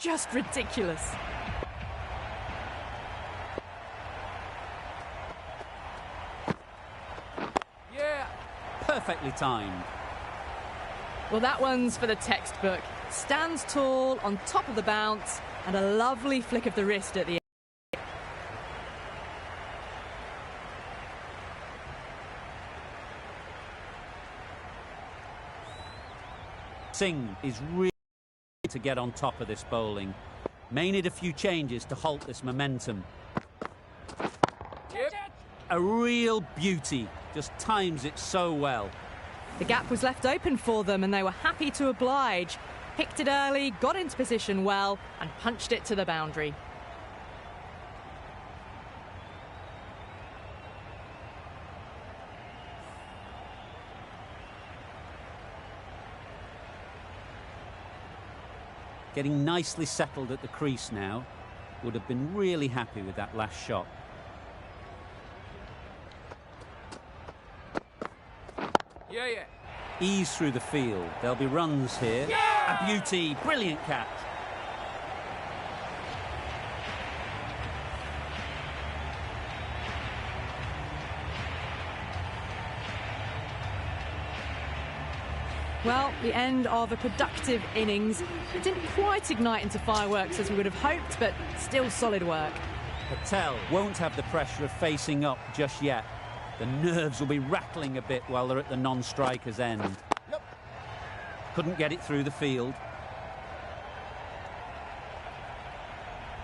just ridiculous. Yeah, perfectly timed. Well, that one's for the textbook. Stands tall, on top of the bounce, and a lovely flick of the wrist at the end. Singh is really to get on top of this bowling. May need a few changes to halt this momentum. Yep. A real beauty, just times it so well. The gap was left open for them and they were happy to oblige. Picked it early, got into position well and punched it to the boundary. Getting nicely settled at the crease now. Would have been really happy with that last shot. Yeah, yeah. Ease through the field. There'll be runs here. Yeah! A beauty. Brilliant catch. Well, the end of a productive innings. It didn't quite ignite into fireworks as we would have hoped, but still solid work. Patel won't have the pressure of facing up just yet. The nerves will be rattling a bit while they're at the non-striker's end. Yep. Couldn't get it through the field.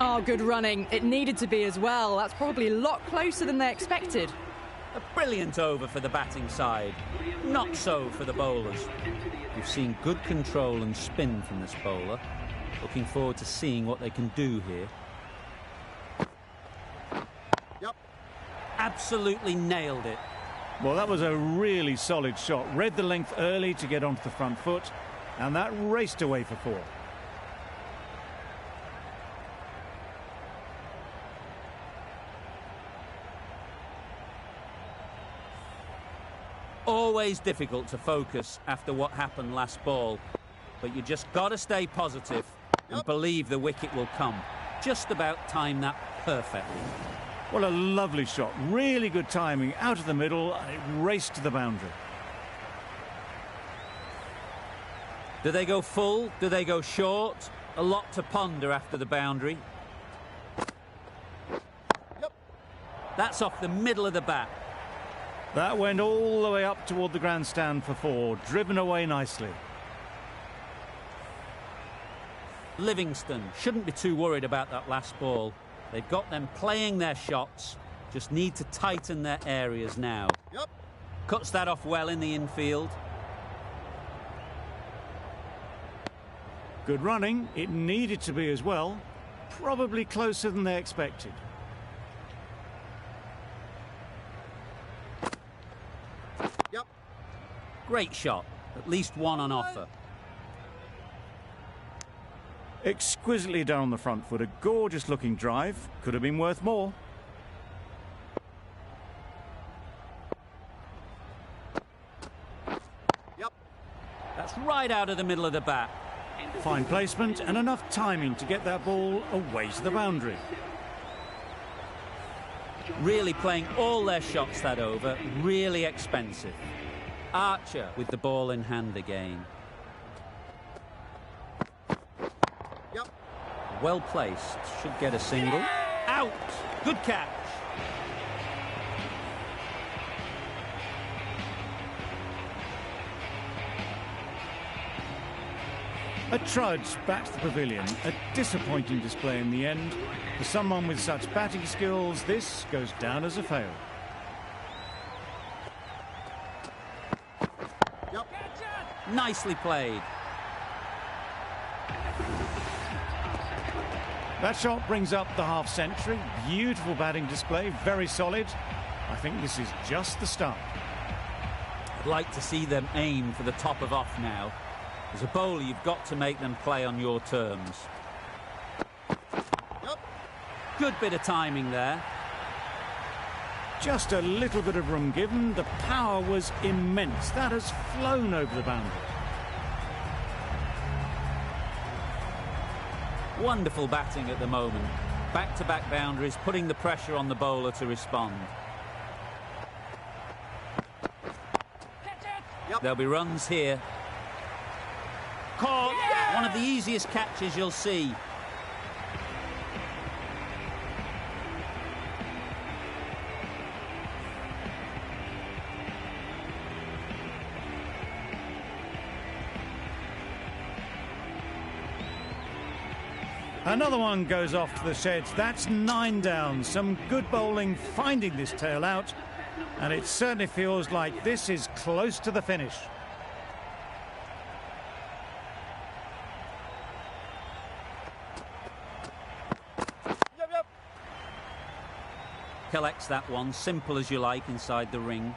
Oh, good running. It needed to be as well. That's probably a lot closer than they expected. A brilliant over for the batting side. Not so for the bowlers. We've seen good control and spin from this bowler. Looking forward to seeing what they can do here. Yep. Absolutely nailed it. Well, that was a really solid shot. Read the length early to get onto the front foot, and that raced away for 4. Always difficult to focus after what happened last ball, but you just got to stay positive and believe the wicket will come. Just about time that perfectly. Well, a lovely shot. Really good timing. Out of the middle, and it raced to the boundary. Do they go full? Do they go short? A lot to ponder after the boundary. Yep. That's off the middle of the bat. That went all the way up toward the grandstand for 4, driven away nicely. Livingston shouldn't be too worried about that last ball. They've got them playing their shots, just need to tighten their areas now. Yep. Cuts that off well in the infield. Good running. It needed to be as well. Probably closer than they expected. Yep. Great shot. At least one on offer. Exquisitely down on the front foot. A gorgeous looking drive. Could have been worth more. Yep. That's right out of the middle of the bat. Fine placement and enough timing to get that ball away to the boundary. Really playing all their shots that over. Really expensive. Archer with the ball in hand again. Yep. Well placed. Should get a single. Out. Good catch. A trudge back to the pavilion. A disappointing display in the end. For someone with such batting skills, this goes down as a fail. Yep. Nicely played. That shot brings up the half-century. Beautiful batting display, very solid. I think this is just the start. I'd like to see them aim for the top of off now. As a bowler, you've got to make them play on your terms. Yep. Good bit of timing there. Just a little bit of room given. The power was immense. That has flown over the boundary. Wonderful batting at the moment. Back-to-back boundaries, putting the pressure on the bowler to respond. Yep. There'll be runs here. Caught. Yeah! One of the easiest catches you'll see. Another one goes off to the sheds. That's 9 down. Some good bowling finding this tail out. And it certainly feels like this is close to the finish. Yep. Collects that one, simple as you like, inside the ring.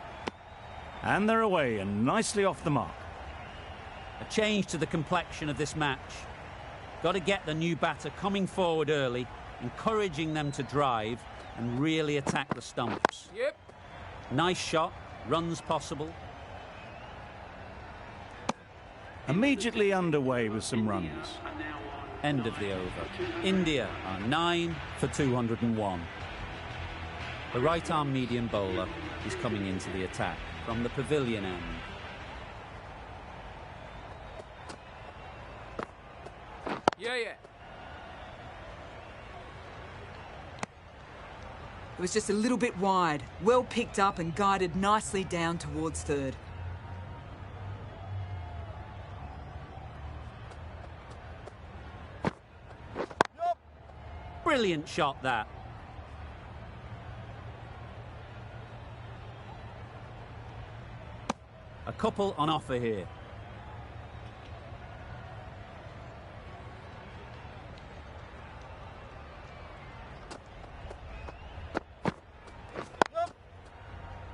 And they're away and nicely off the mark. A change to the complexion of this match. Got to get the new batter coming forward early, encouraging them to drive and really attack the stumps. Yep. Nice shot, runs possible. Immediately underway with some runs. End of the over. India are 9 for 201. The right-arm medium bowler is coming into the attack from the pavilion end. Yeah. It was just a little bit wide, well picked up and guided nicely down towards third. Brilliant shot, that. A couple on offer here.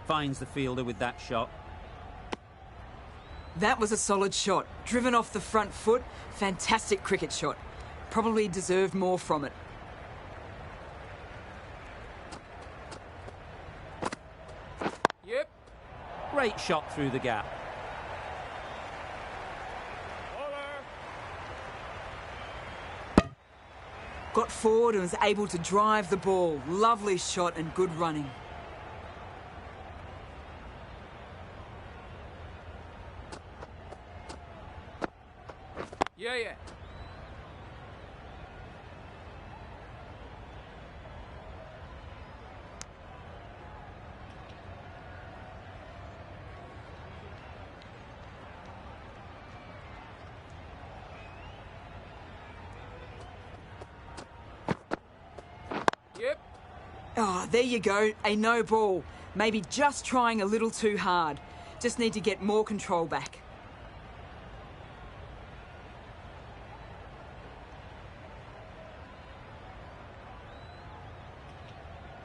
Finds the fielder with that shot. That was a solid shot. Driven off the front foot. Fantastic cricket shot. Probably deserved more from it. Yep. Great shot through the gap. Got forward and was able to drive the ball. Lovely shot and good running. Yeah. Yep. Oh, there you go. A no ball. Maybe just trying a little too hard. Just need to get more control back.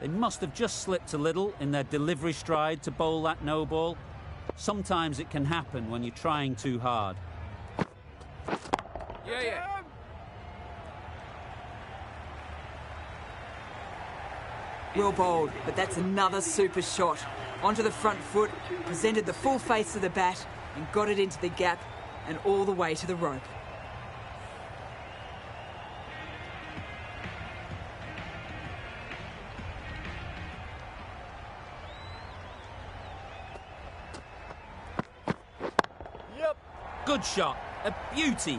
They must have just slipped a little in their delivery stride to bowl that no ball. Sometimes it can happen when you're trying too hard. Yeah. Well bowled, but that's another super shot. Onto the front foot, presented the full face of the bat and got it into the gap and all the way to the rope. Good shot, a beauty.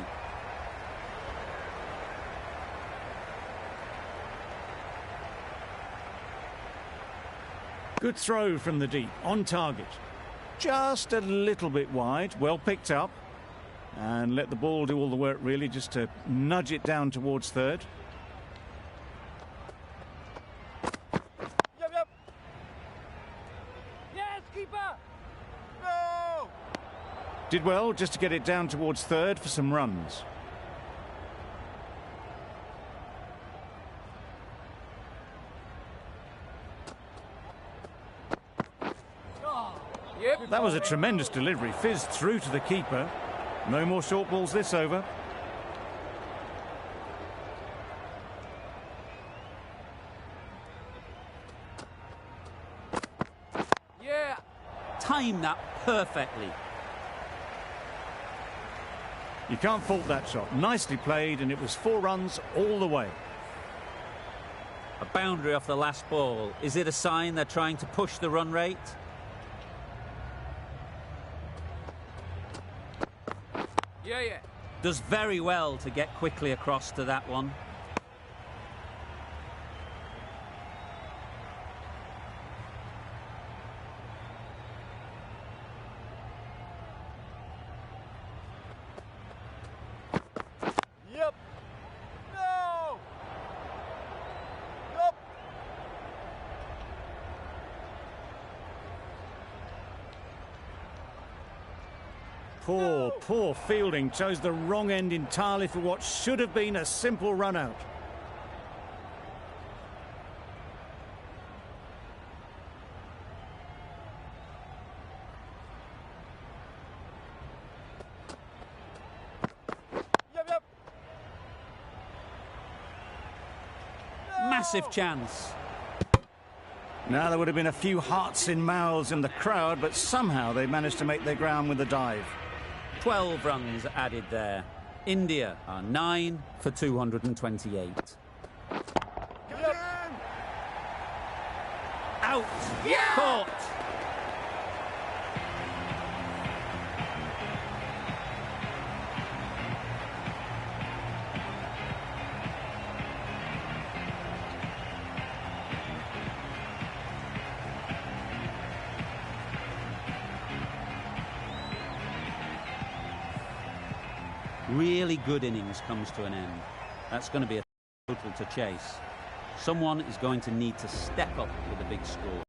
Good throw from the deep, on target. Just a little bit wide, well picked up. And let the ball do all the work really, just to nudge it down towards third. Yep. Yes, keeper! No! Did well just to get it down towards third for some runs. Yep. That was a tremendous delivery, fizzed through to the keeper. No more short balls this over. Yeah. Timed that perfectly. You can't fault that shot. Nicely played, and it was 4 runs all the way. A boundary off the last ball. Is it a sign they're trying to push the run rate? Yeah, yeah. Does very well to get quickly across to that one. Yep. No. Yep. Poor fielding. Chose the wrong end entirely for what should have been a simple run out. Yep, yep. Massive chance. Now there would have been a few hearts in mouths in the crowd, but somehow they managed to make their ground with the dive. 12 runs added there. India are 9 for 228. Yep. Out! Caught! Really good innings comes to an end. That's going to be a total to chase. Someone is going to need to step up with a big score.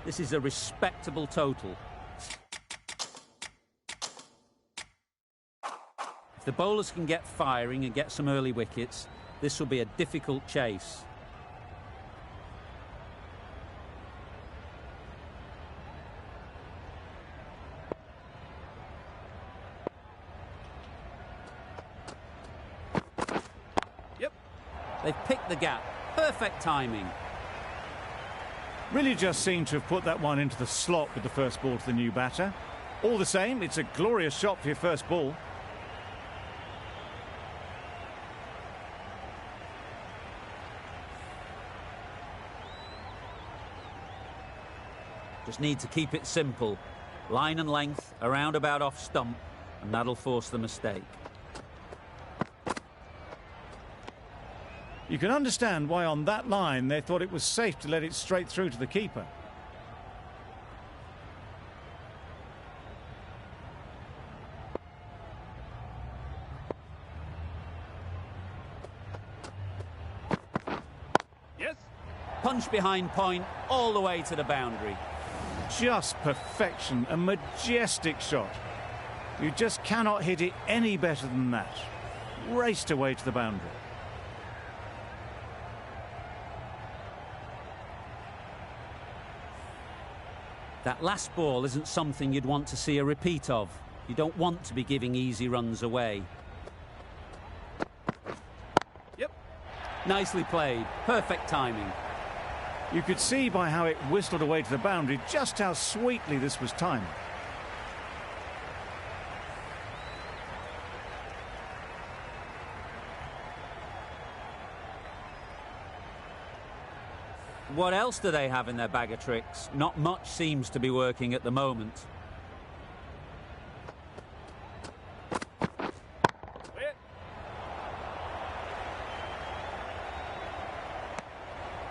This is a respectable total. If the bowlers can get firing and get some early wickets, this will be a difficult chase. Yep. They've picked the gap. Perfect timing. Really just seemed to have put that one into the slot with the first ball to the new batter. All the same, it's a glorious shot for your first ball. Just need to keep it simple. Line and length, around about off stump, and that'll force the mistake. You can understand why on that line they thought it was safe to let it straight through to the keeper. Yes. Punch behind point, all the way to the boundary. Just perfection, a majestic shot. You just cannot hit it any better than that. Raced away to the boundary. That last ball isn't something you'd want to see a repeat of. You don't want to be giving easy runs away. Yep. Nicely played, perfect timing. You could see by how it whistled away to the boundary just how sweetly this was timed. What else do they have in their bag of tricks? Not much seems to be working at the moment.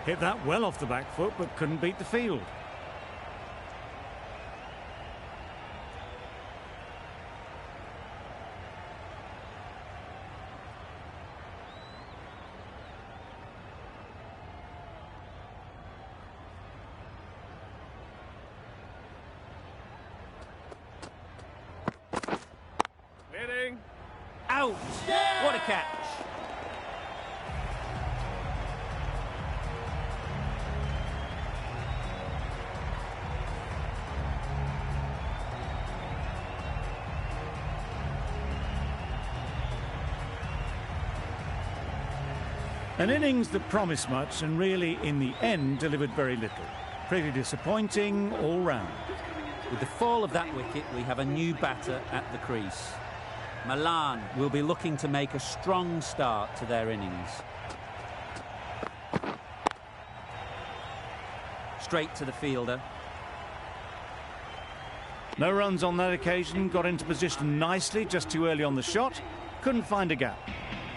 Hit that well off the back foot, but couldn't beat the field. Hitting. Out! Yeah! What a catch! An innings that promised much and really, in the end, delivered very little. Pretty disappointing all round. With the fall of that wicket, we have a new batter at the crease. Milan will be looking to make a strong start to their innings. Straight to the fielder. No runs on that occasion, got into position nicely, just too early on the shot. Couldn't find a gap.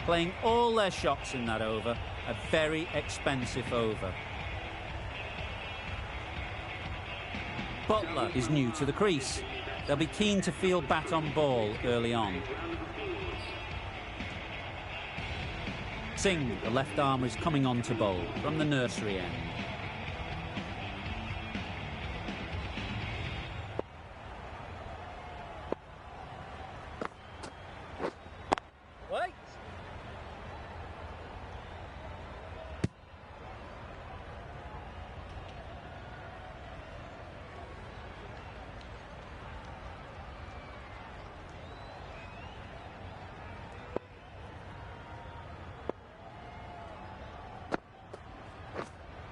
Playing all their shots in that over. A very expensive over. Butler is new to the crease. They'll be keen to field bat on ball early on. Singh, the left armer, is coming on to bowl from the nursery end. Wait.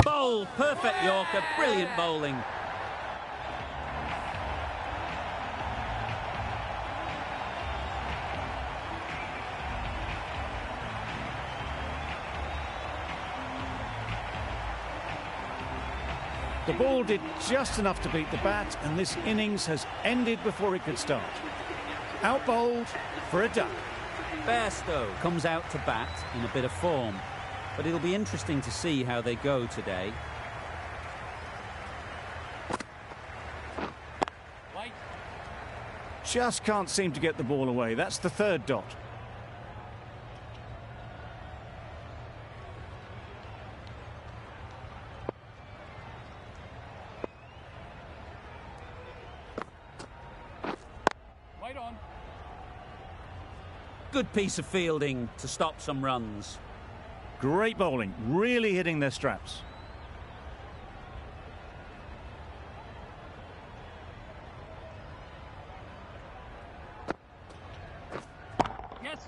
Bowl, perfect Yorker, brilliant bowling. The ball did just enough to beat the bat, and this innings has ended before it could start. Out bowled for a duck. Bairstow comes out to bat in a bit of form, but it'll be interesting to see how they go today. Wait. Just can't seem to get the ball away. That's the third dot. Wait on. Good piece of fielding to stop some runs. Great bowling, really hitting their straps. Yes.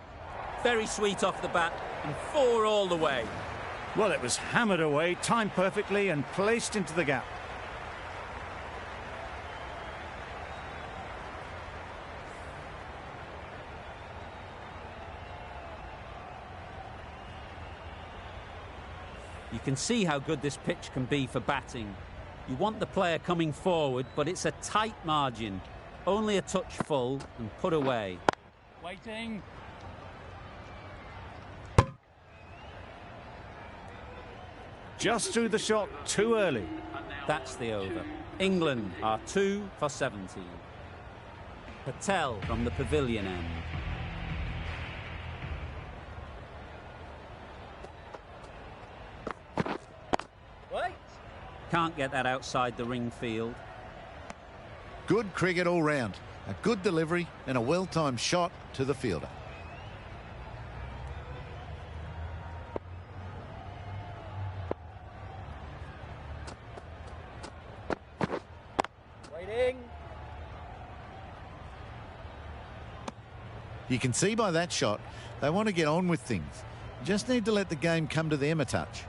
Very sweet off the bat and 4 all the way. Well, it was hammered away, timed perfectly and placed into the gap. You can see how good this pitch can be for batting. You want the player coming forward, but it's a tight margin. Only a touch full and put away. Waiting. Just threw the shot too early. That's the over. England are 2 for 17. Patel from the pavilion end. Wait. Can't get that outside the ring field. Good cricket all round. A good delivery and a well-timed shot to the fielder. Waiting. You can see by that shot, they want to get on with things. Just need to let the game come to them a touch.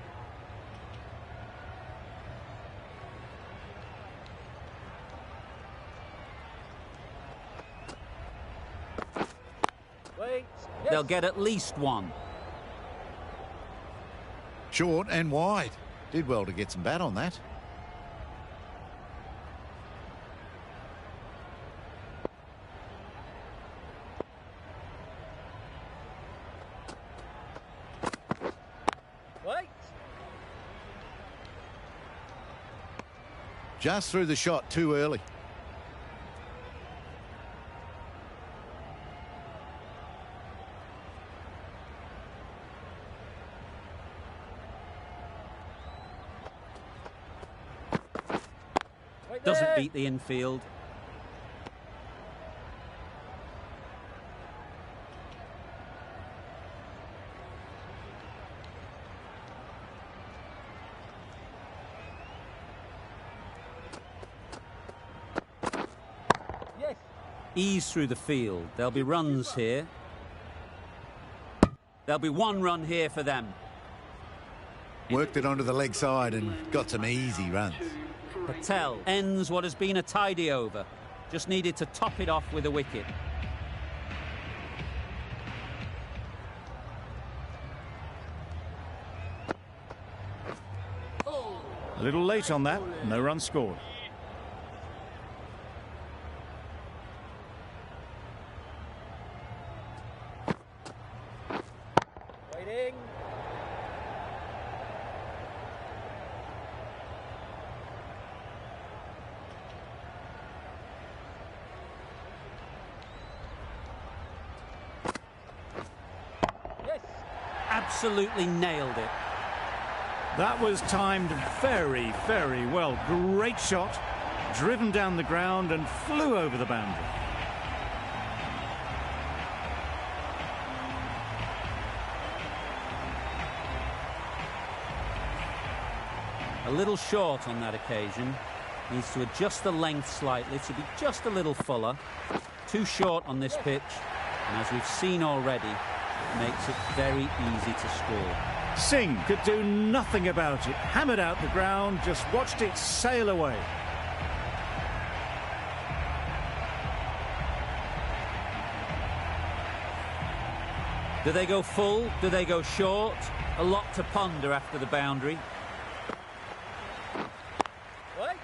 Wait. They'll get at least one. Short and wide. Did well to get some bat on that. Wait. Just threw the shot too early. Wait Doesn't there. beat the infield. Yes. Ease through the field. There'll be runs here. There'll be one run here for them. Worked it onto the leg side and got some easy runs. Patel ends what has been a tidy over. Just needed to top it off with a wicket. A little late on that. No run scored. Waiting. Yes. Absolutely nailed it. That was timed very, very well. Great shot. Driven down the ground and flew over the boundary. A little short on that occasion. Needs to adjust the length slightly to be just a little fuller. Too short on this pitch. And as we've seen already, it makes it very easy to score. Singh could do nothing about it. Hammered out the ground, just watched it sail away. Do they go full? Do they go short? A lot to ponder after the boundary. Wait.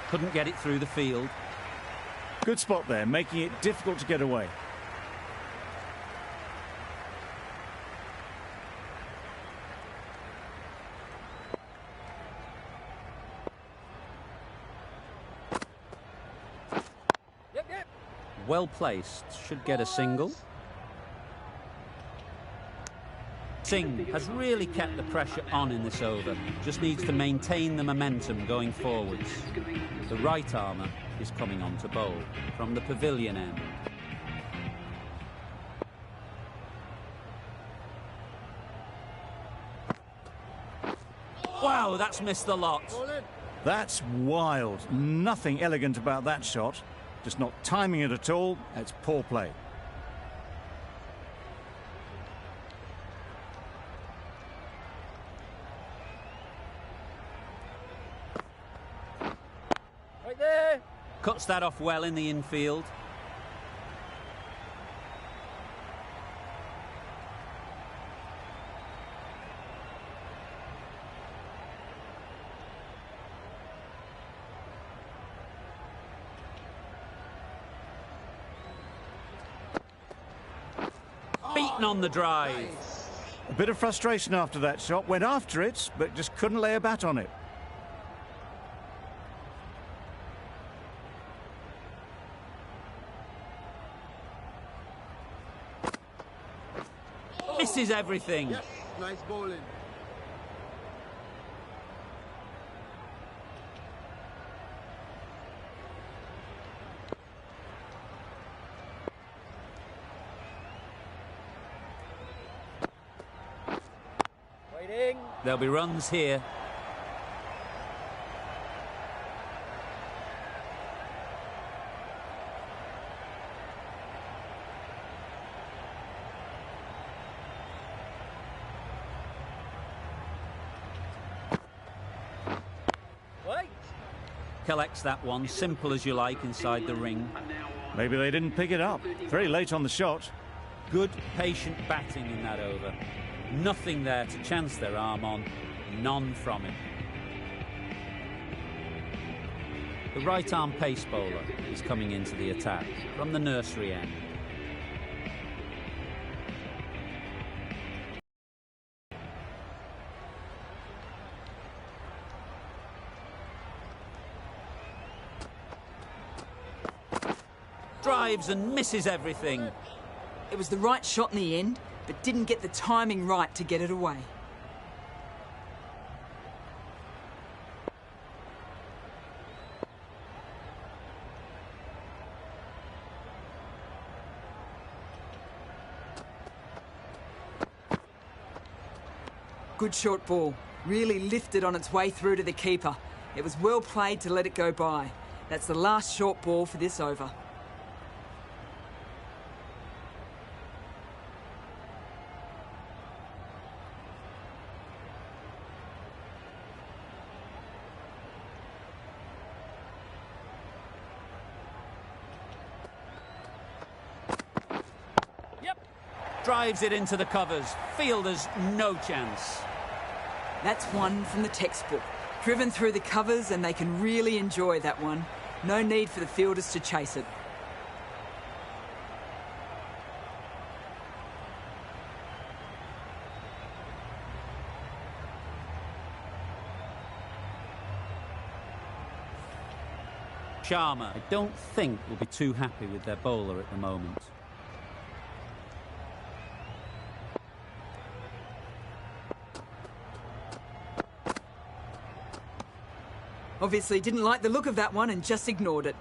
Couldn't get it through the field. Good spot there, making it difficult to get away. Yep, yep. Well placed. Should get a single. Singh has really kept the pressure on in this over. Just needs to maintain the momentum going forwards. The right armour is coming on to bowl from the pavilion end. Wow, that's missed the lot. That's wild. Nothing elegant about that shot. Just not timing it at all. It's poor play. Right there. Cuts that off well in the infield. Getting on the drive. A bit of frustration after that shot. Went after it, but just couldn't lay a bat on it. Misses everything. Yes, nice bowling. Waiting. There'll be runs here. Wait. Collects that one, simple as you like, inside the ring. Maybe they didn't pick it up. Very late on the shot. Good, patient batting in that over. Nothing there to chance their arm on, none from it. The right-arm pace bowler is coming into the attack from the nursery end. Drives and misses everything. It was the right shot in the end, but didn't get the timing right to get it away. Good short ball. Really lifted on its way through to the keeper. It was well played to let it go by. That's the last short ball for this over. Drives it into the covers. Fielders, no chance. That's one from the textbook. Driven through the covers and they can really enjoy that one. No need for the fielders to chase it. Sharma, I don't think, will be too happy with their bowler at the moment. Obviously didn't like the look of that one and just ignored it.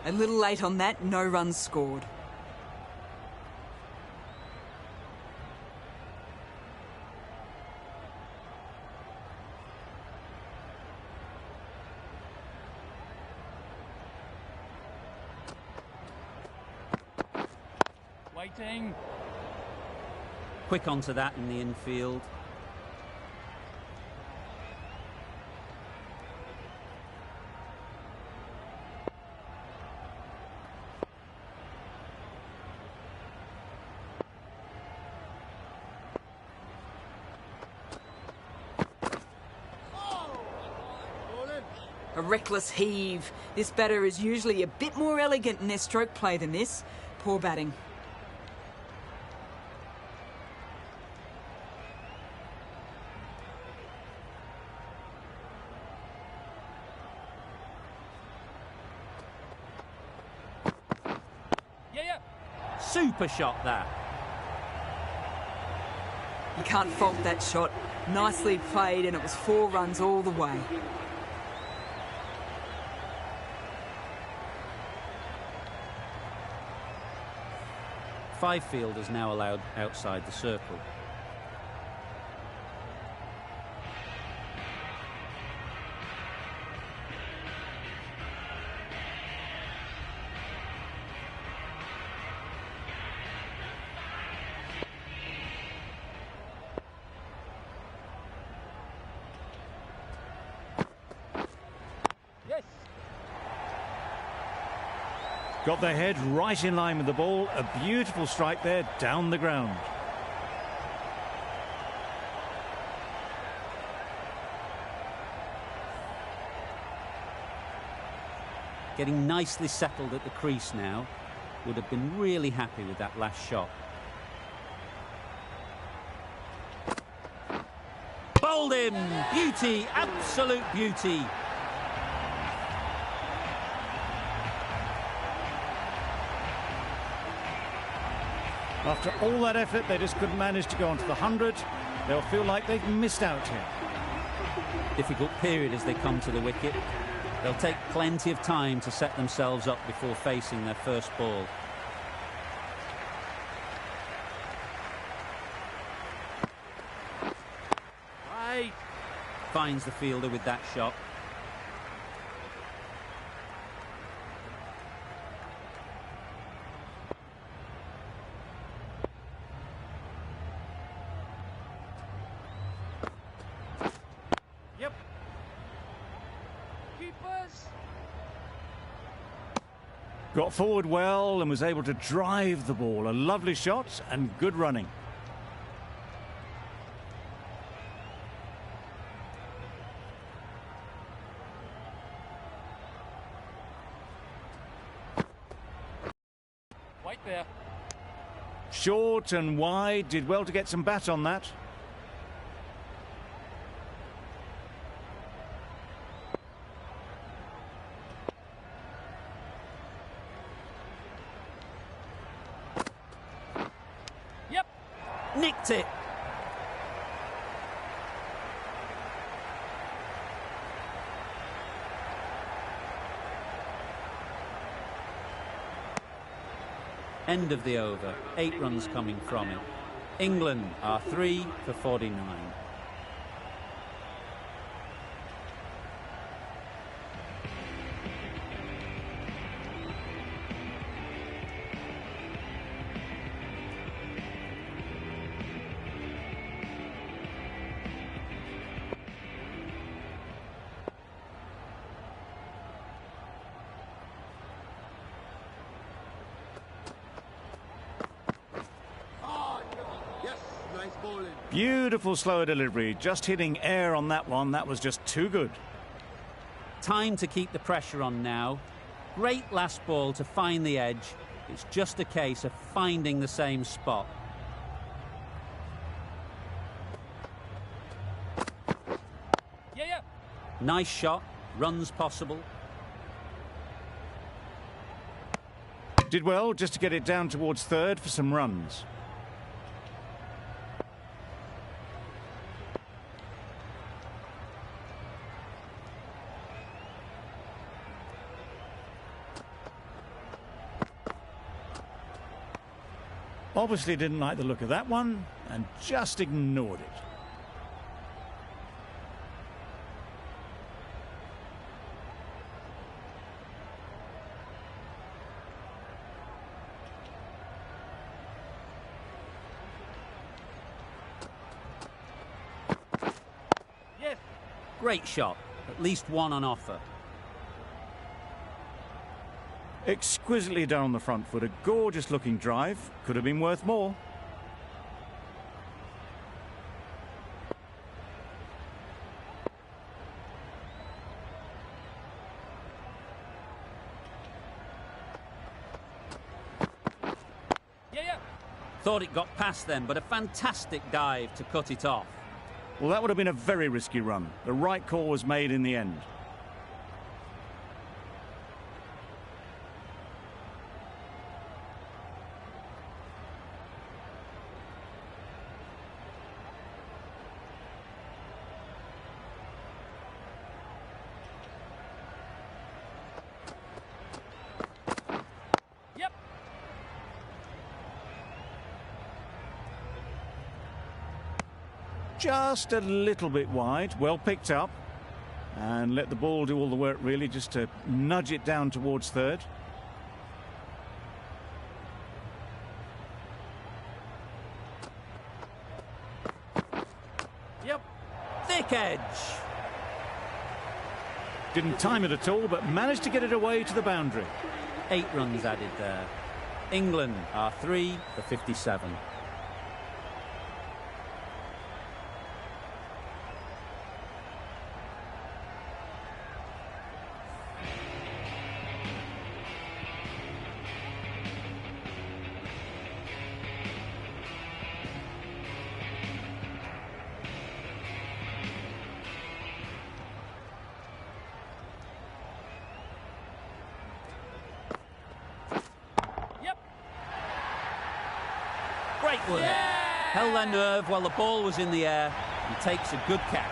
A little late on that, no runs scored. Waiting. Quick onto that in the infield. A reckless heave. This batter is usually a bit more elegant in their stroke play than this. Poor batting. Super shot that. You can't fault that shot. Nicely played and it was 4 runs all the way. Five fielders now allowed outside the circle. Got their head right in line with the ball. A beautiful strike there down the ground. Getting nicely settled at the crease now. Would have been really happy with that last shot. Bowled him! Beauty! Absolute beauty! After all that effort, they just couldn't manage to go onto the 100. They'll feel like they've missed out here. Difficult period as they come to the wicket. They'll take plenty of time to set themselves up before facing their first ball. Right. Finds the fielder with that shot. Yep. Keepers. Got forward well and was able to drive the ball. A lovely shot and good running. Right there. Short and wide, did well to get some bat on that. Yep. Nicked it! End of the over. 8 runs coming from it. England are 3 for 49. Beautiful slower delivery, just hitting air on that one. That was just too good. Time to keep the pressure on now. Great last ball to find the edge. It's just a case of finding the same spot. Yeah. Nice shot. Runs possible. Did well just to get it down towards third for some runs. Obviously didn't like the look of that one and just ignored it. Yes. Great shot. At least one on offer. Exquisitely done on the front foot. A gorgeous looking drive. Could have been worth more. Yeah. Thought it got past them, but a fantastic dive to cut it off. Well, that would have been a very risky run. The right call was made in the end. Just a little bit wide, well picked up, and let the ball do all the work really, just to nudge it down towards third. Yep. Thick edge. Didn't time it at all, but managed to get it away to the boundary. 8 runs added there. England are 3 for 57. Great work. Held their nerve while the ball was in the air and takes a good catch.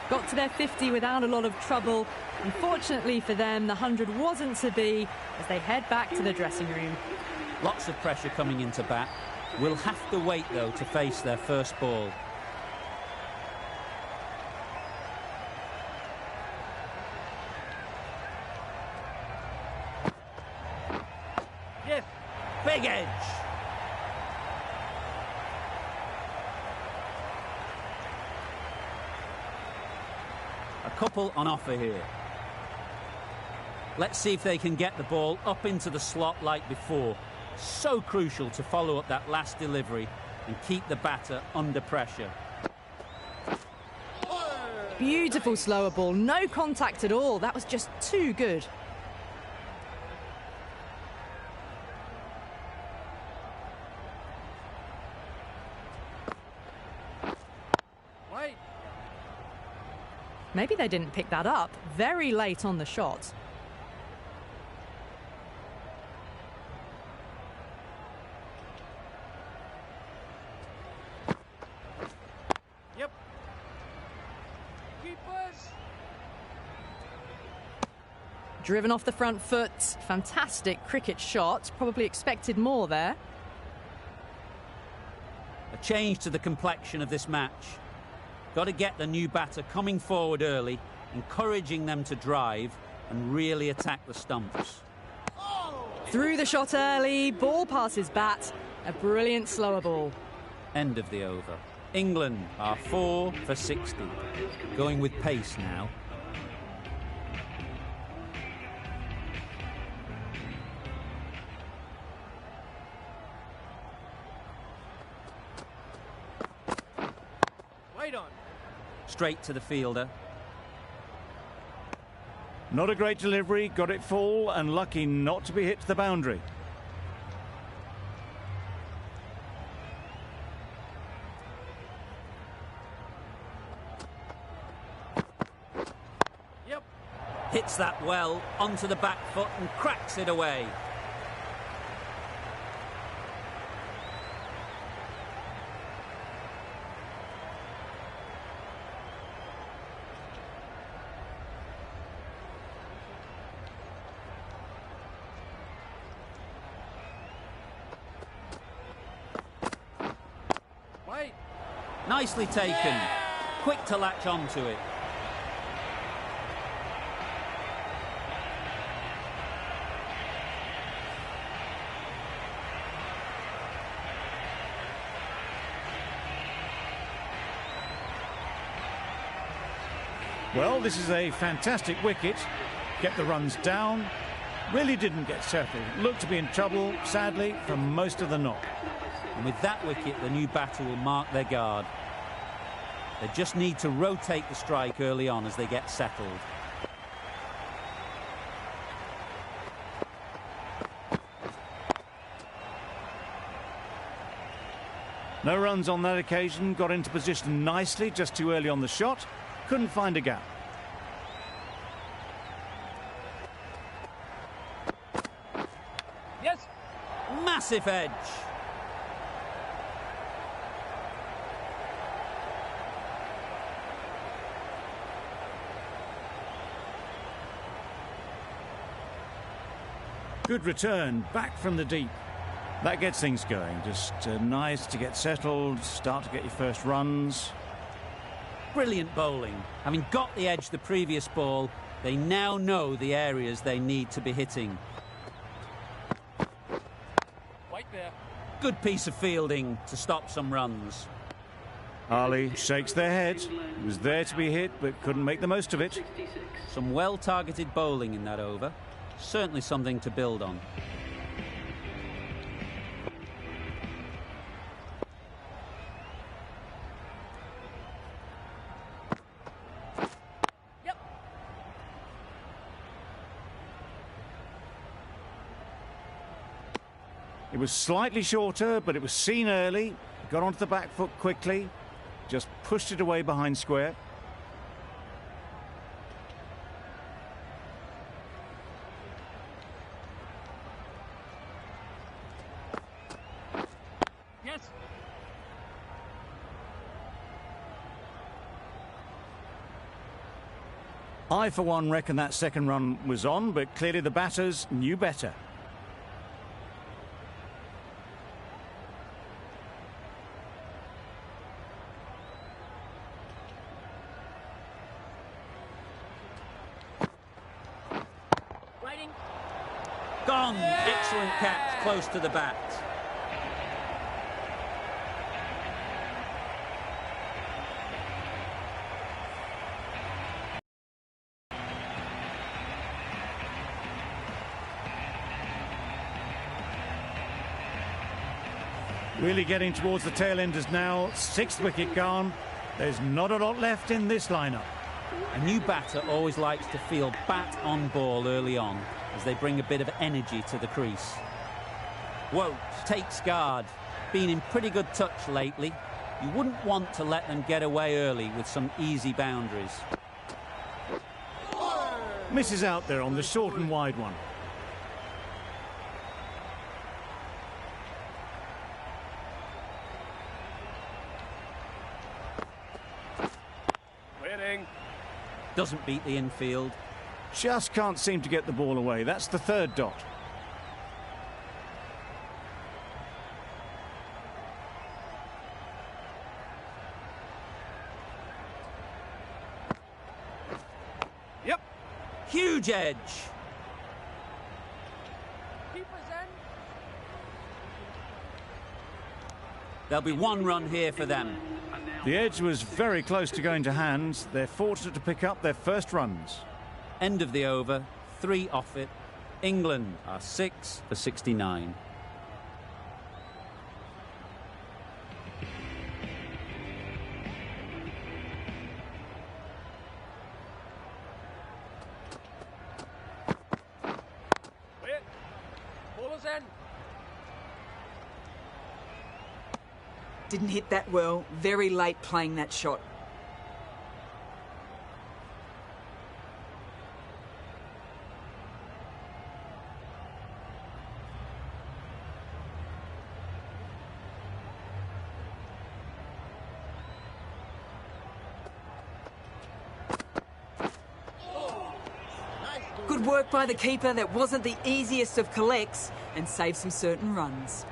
Got to their 50 without a lot of trouble. Unfortunately for them, the 100 wasn't to be as they head back to the dressing room. Lots of pressure coming into bat. Will have to wait, though, to face their first ball. Yes. Big edge. A couple on offer here. Let's see if they can get the ball up into the slot like before. So crucial to follow up that last delivery and keep the batter under pressure. Beautiful slower ball, no contact at all. That was just too good. Wait. Maybe they didn't pick that up. Very late on the shot. Yep. Keepers. Driven off the front foot. Fantastic cricket shot. Probably expected more there. A change to the complexion of this match. Got to get the new batter coming forward early, encouraging them to drive and really attack the stumps. Through the shot early, ball passes bat. A brilliant slower ball. End of the over. England are 4 for 60. Going with pace now. Wait on. Straight to the fielder. Not a great delivery, got it full and lucky not to be hit to the boundary. Yep. Hits that well onto the back foot and cracks it away. Wait. Nicely taken. Quick to latch onto it. Well, this is a fantastic wicket. Get the runs down. Really didn't get settled. Looked to be in trouble, sadly, for most of the knock. And with that wicket, the new batter will mark their guard. They just need to rotate the strike early on as they get settled. No runs on that occasion. Got into position nicely, just too early on the shot. Couldn't find a gap. Yes. Massive edge. Good return, back from the deep. That gets things going. Just nice to get settled, start to get your first runs. Brilliant bowling. Having got the edge the previous ball, they now know the areas they need to be hitting. Wait there. Good piece of fielding to stop some runs. Ali shakes their head. It was there to be hit, but couldn't make the most of it. Some well-targeted bowling in that over. Certainly something to build on. It was slightly shorter, but it was seen early. Got onto the back foot quickly. Just pushed it away behind square. Yes. I, for one, reckon that second run was on, but clearly the batters knew better. Waiting. Gone! Excellent catch, close to the bat. Really getting towards the tail enders now. 6th wicket gone. There's not a lot left in this lineup. A new batter always likes to feel bat on ball early on as they bring a bit of energy to the crease. Wout takes guard. Been in pretty good touch lately. You wouldn't want to let them get away early with some easy boundaries. Misses out there on the short and wide one. Waiting. Doesn't beat the infield. Just can't seem to get the ball away. That's the 3rd dot. Yep. Huge edge. Keepers in. There'll be 1 run here for them. The edge was very close to going to hand. They're fortunate to pick up their first runs. End of the over, 3 off it. England are 6 for 69. Wait. Ballers in. Didn't hit that well. Very late playing that shot. Good work by the keeper. That wasn't the easiest of collects and saved some certain runs.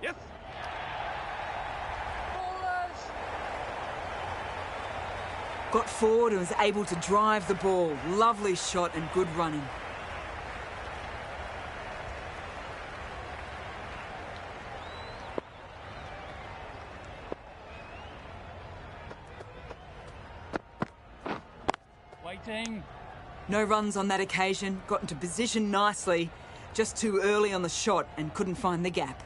Yes. Ballers. Got forward and was able to drive the ball. Lovely shot and good running. Waiting. No runs on that occasion. Got into position nicely. Just too early on the shot and couldn't find the gap.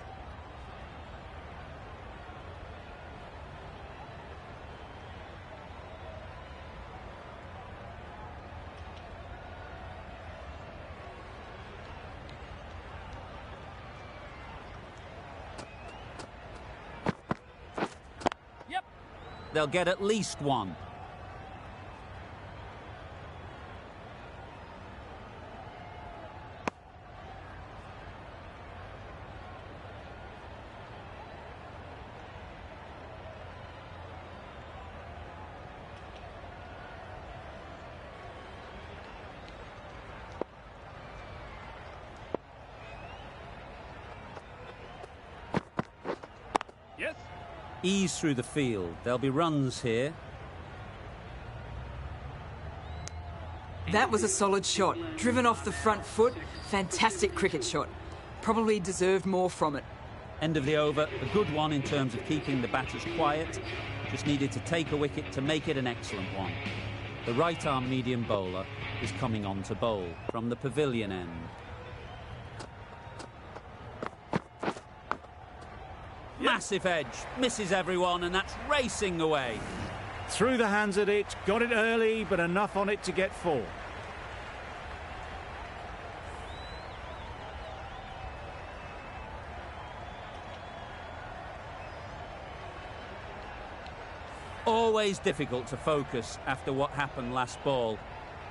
Yep. They'll get at least 1. Yes. Ease through the field. There'll be runs here. That was a solid shot. Driven off the front foot. Fantastic cricket shot. Probably deserved more from it. End of the over. A good one in terms of keeping the batters quiet. Just needed to take a wicket to make it an excellent one. The right-arm medium bowler is coming on to bowl from the pavilion end. Massive edge, misses everyone, and that's racing away. Threw the hands at it, got it early, but enough on it to get 4. Always difficult to focus after what happened last ball,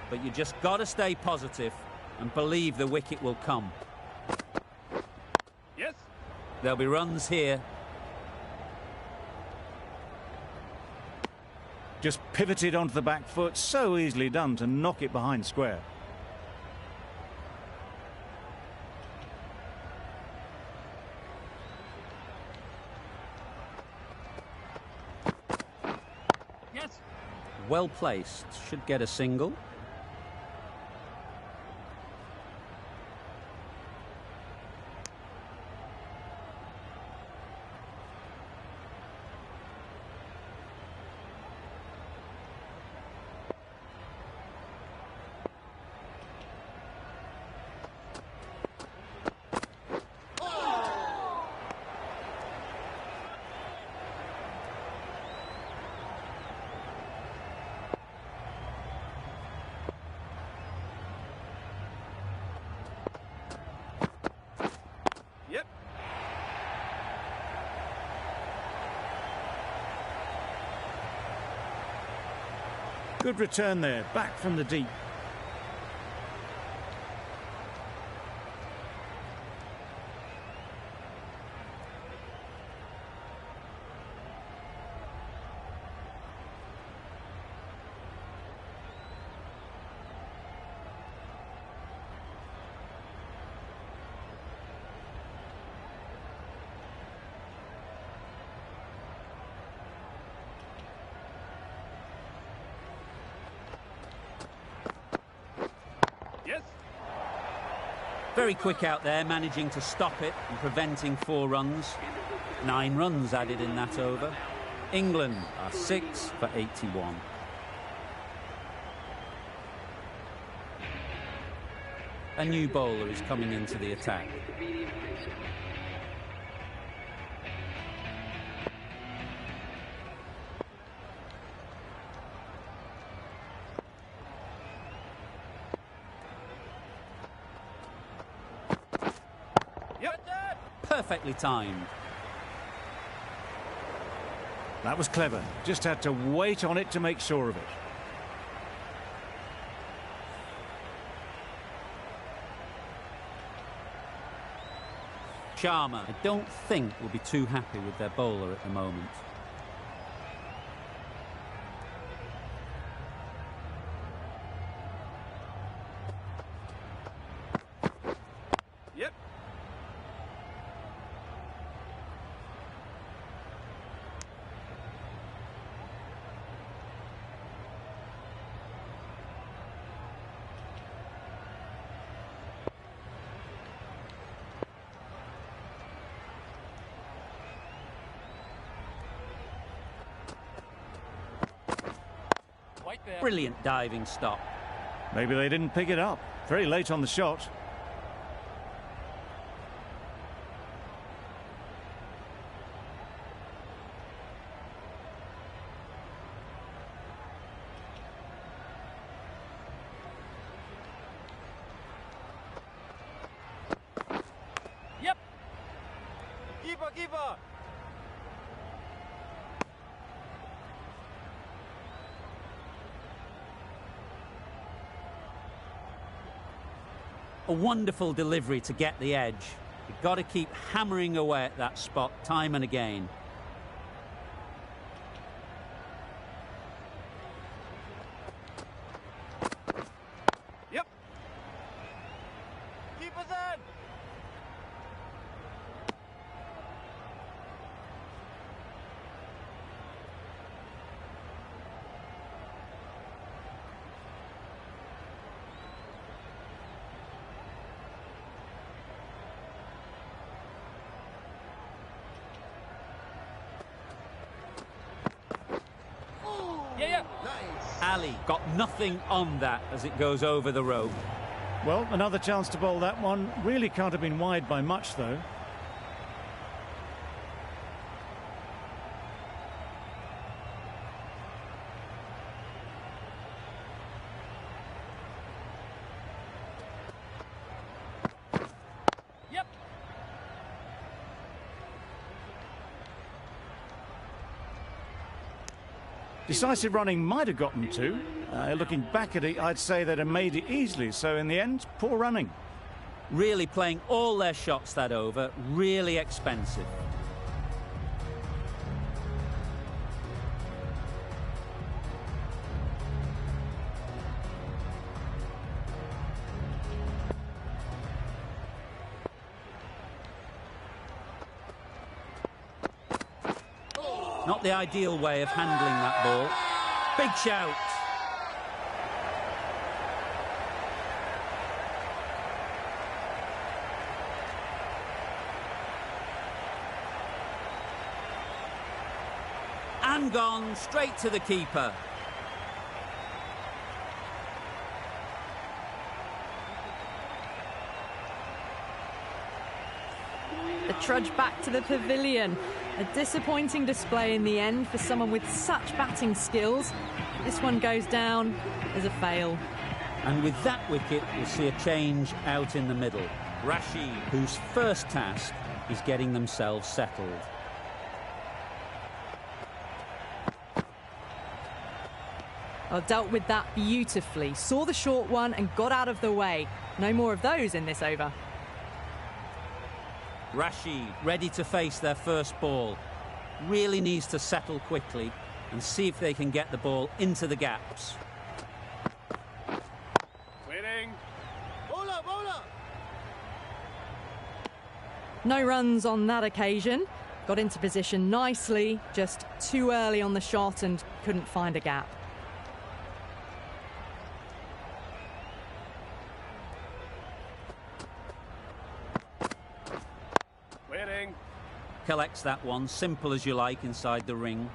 but you just got to stay positive and believe the wicket will come. Yes. There'll be runs here. Just pivoted onto the back foot, so easily done to knock it behind square. Yes. Well placed, should get a single. Yep. Good return there, back from the deep. Yes. Very quick out there, managing to stop it and preventing 4 runs. 9 runs added in that over. England are 6 for 81. A new bowler is coming into the attack. Yep. Perfectly timed. That was clever. Just had to wait on it to make sure of it. Sharma, I don't think, will be too happy with their bowler at the moment. Yep. Right there. Brilliant diving stop. Maybe they didn't pick it up. Very late on the shot. Yep. Keeper, keeper. A wonderful delivery to get the edge. You've got to keep hammering away at that spot time and again. Yep. Keeper's in. Yeah. Ali got nothing on that as it goes over the rope. Well, another chance to bowl that one. Really can't have been wide by much, though. Yep. Decisive running might have got them to. Looking back at it, I'd say they'd have made it easily. So in the end, poor running. Really playing all their shots that over. Really expensive. Not the ideal way of handling that ball. Big shout. And gone straight to the keeper. The trudge back to the pavilion. A disappointing display in the end for someone with such batting skills. This one goes down as a fail. And with that wicket, we'll see a change out in the middle. Rashid, whose first task is getting themselves settled. Well, dealt with that beautifully. Saw the short one and got out of the way. No more of those in this over. Rashid ready to face their first ball. Really needs to settle quickly and see if they can get the ball into the gaps. Winning. Bowler, bowler. No runs on that occasion. Got into position nicely, just too early on the shot and couldn't find a gap. Winning. Collects that one, simple as you like, inside the ring.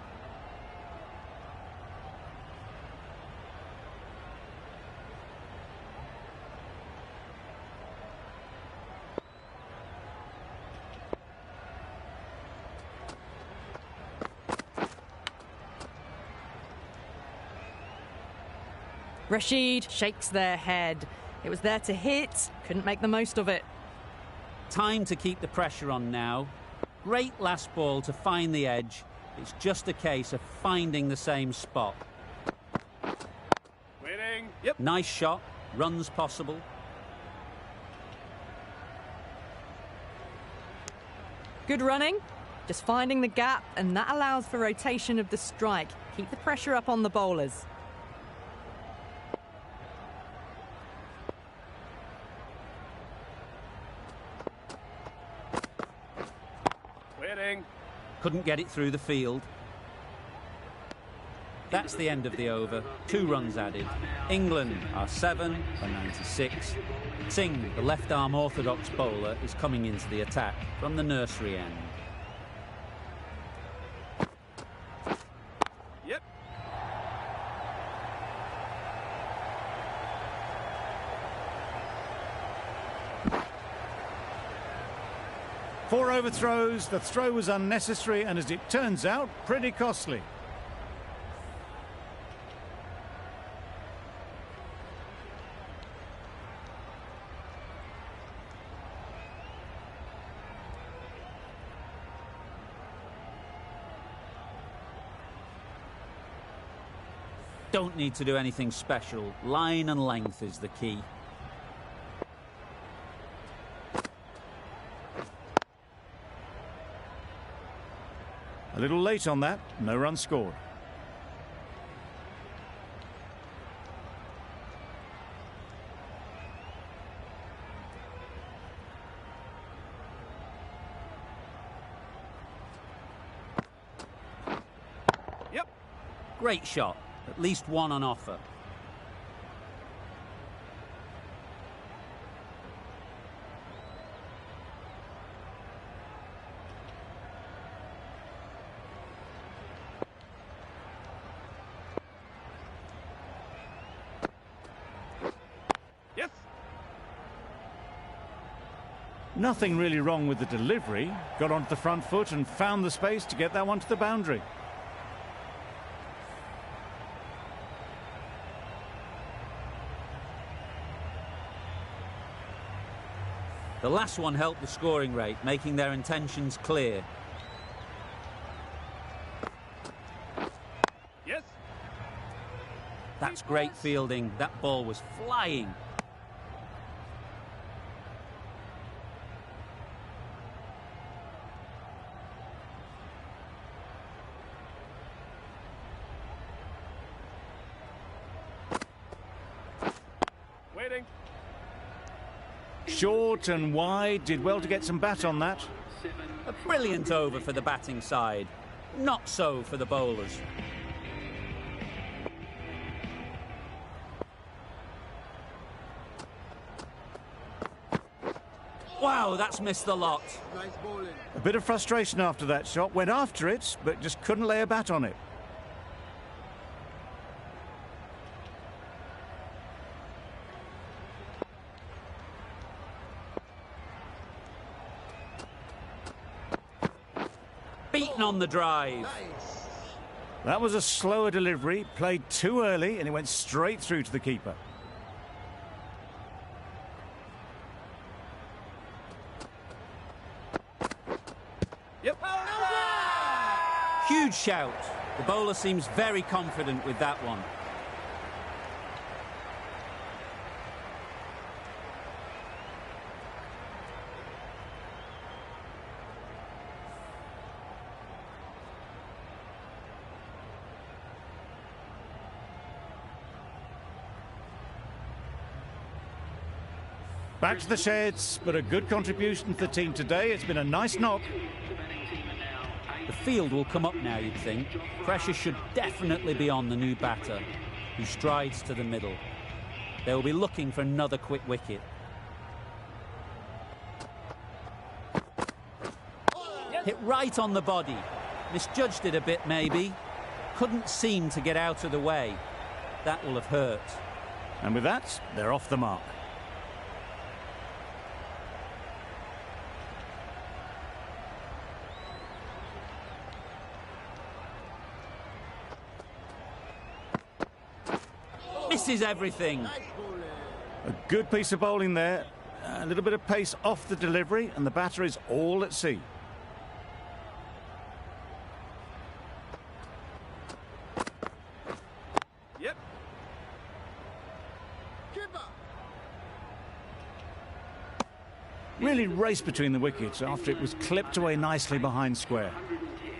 Rashid shakes their head. It was there to hit, couldn't make the most of it. Time to keep the pressure on now. Great last ball to find the edge. It's just a case of finding the same spot. Winning. Yep. Nice shot, runs possible. Good running, just finding the gap, and that allows for rotation of the strike. Keep the pressure up on the bowlers. Winning. Couldn't get it through the field. That's the end of the over. 2 runs added. England are 7 for 96. Singh, the left-arm orthodox bowler, is coming into the attack from the nursery end. Yep. Four overthrows. The throw was unnecessary and, as it turns out, pretty costly. Don't need to do anything special. Line and length is the key. A little late on that. No run scored. Yep. Great shot. At least one on offer. Nothing really wrong with the delivery. Got onto the front foot and found the space to get that one to the boundary. The last one helped the scoring rate, making their intentions clear. Yes. That's great fielding. That ball was flying. Waiting. Short and wide, did well to get some bat on that. A brilliant over for the batting side. Not so for the bowlers. Wow, that's missed the lot. A bit of frustration after that shot. Went after it, but just couldn't lay a bat on it. Beaten on the drive. That was a slower delivery, played too early, and it went straight through to the keeper. Yep. Huge shout. The bowler seems very confident with that one. Back to the sheds, but a good contribution to the team today. It's been a nice knock. The field will come up now, you'd think. Pressure should definitely be on the new batter, who strides to the middle. They will be looking for another quick wicket. Hit right on the body. Misjudged it a bit, maybe. Couldn't seem to get out of the way. That will have hurt. And with that, they're off the mark. Misses everything. A good piece of bowling there. A little bit of pace off the delivery, and the batter is all at sea. Yep. Really raced between the wickets after it was clipped away nicely behind square.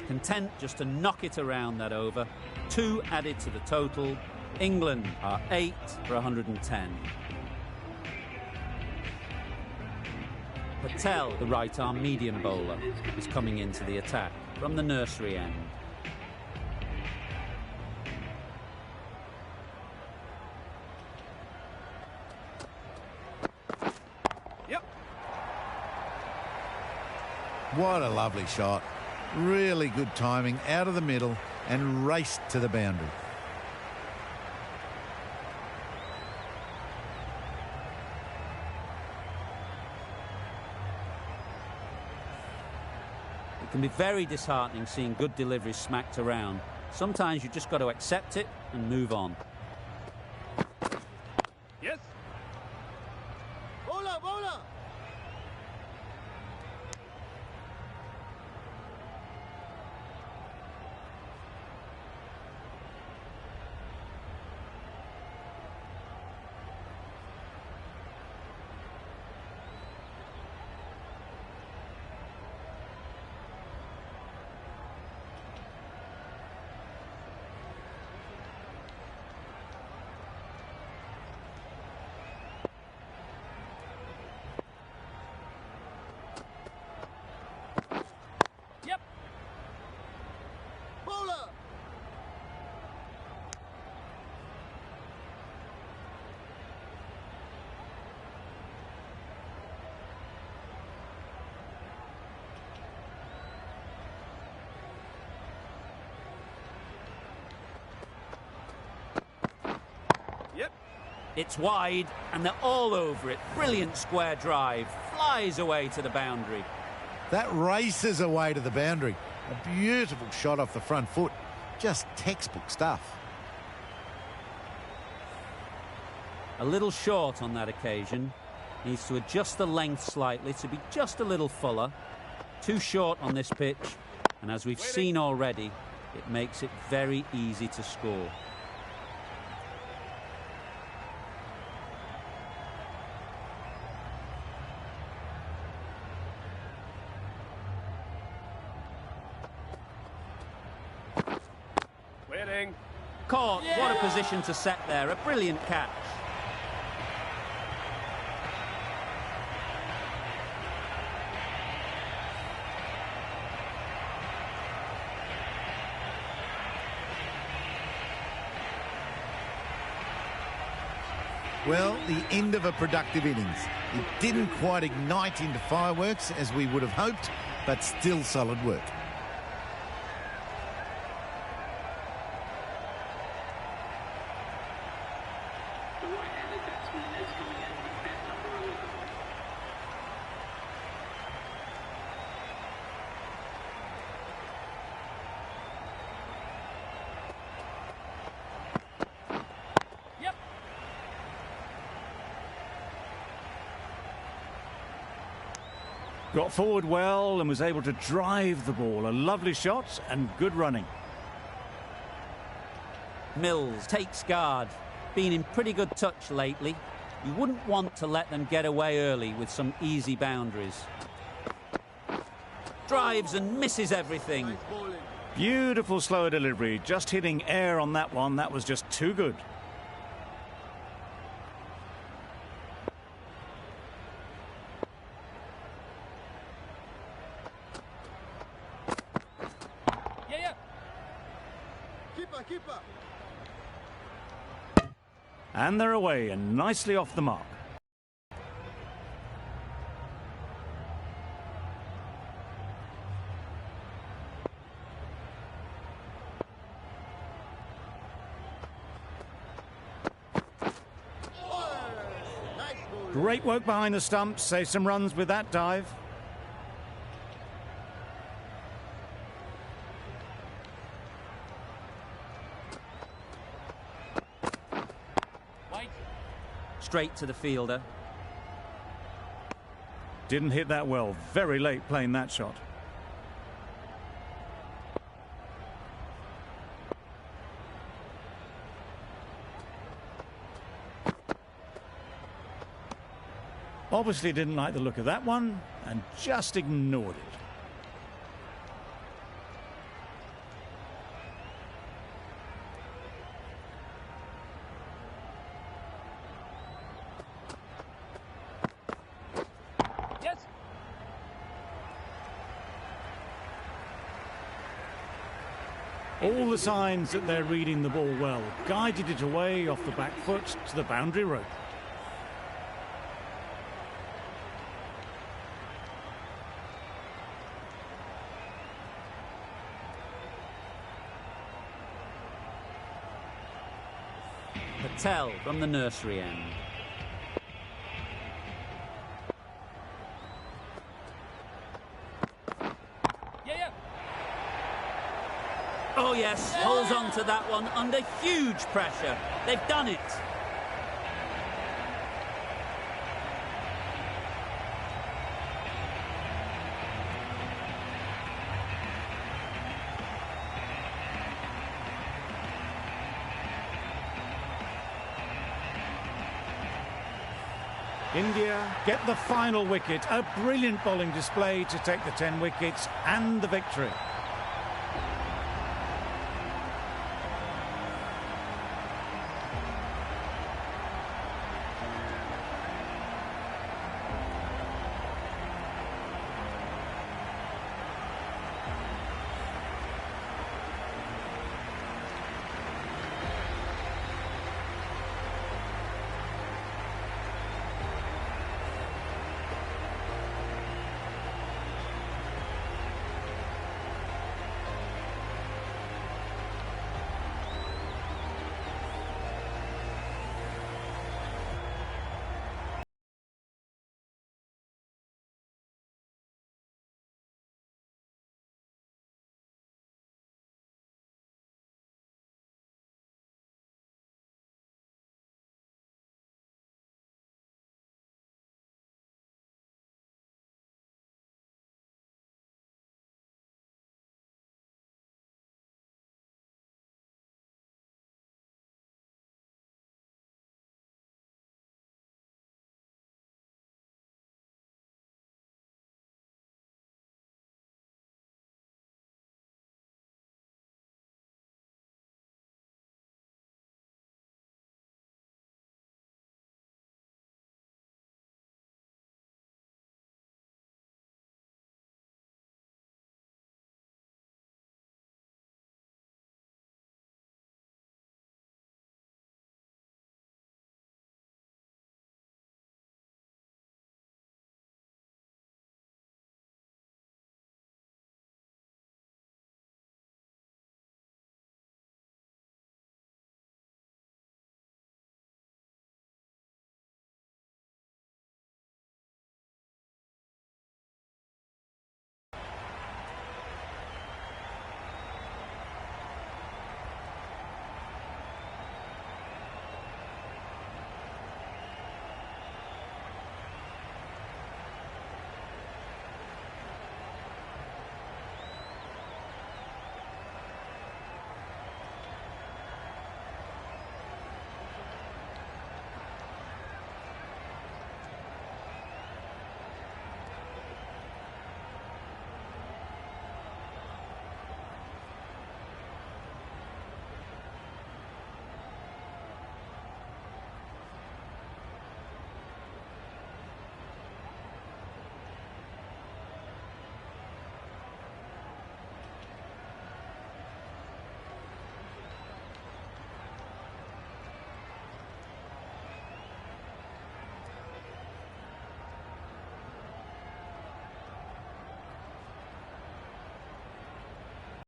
Content just to knock it around that over. 2 added to the total. England are 8 for 110. Patel, the right-arm medium bowler, is coming into the attack from the nursery end. Yep. What a lovely shot. Really good timing, out of the middle and raced to the boundary. It can be very disheartening seeing good deliveries smacked around. Sometimes you've just got to accept it and move on. Yes. Bowler, bowler. Yep. Bowler. Yep. It's wide and they're all over it. Brilliant square drive. flies away to the boundary. That races away to the boundary. A beautiful shot off the front foot. Just textbook stuff. A little short on that occasion. Needs to adjust the length slightly to be just a little fuller. Too short on this pitch. And as we've seen already, it makes it very easy to score. Waiting. Caught. Yeah. What a position to set there. A brilliant catch. Well, the end of a productive innings. It didn't quite ignite into fireworks as we would have hoped, but still solid work. Got forward well and was able to drive the ball. A lovely shot and good running. Mills takes guard. Been in pretty good touch lately. You wouldn't want to let them get away early with some easy boundaries. Drives and misses everything. Beautiful slower delivery. Just hitting air on that one. That was just too good. And they're away and nicely off the mark. Great work behind the stumps. Save some runs with that dive. Straight to the fielder. Didn't hit that well. Very late playing that shot. Obviously didn't like the look of that one and just ignored it. All the signs that they're reading the ball well. Guided it away off the back foot to the boundary rope. Patel from the nursery end. Oh yes, holds on to that one under huge pressure. They've done it. India get the final wicket. A brilliant bowling display to take the 10 wickets and the victory.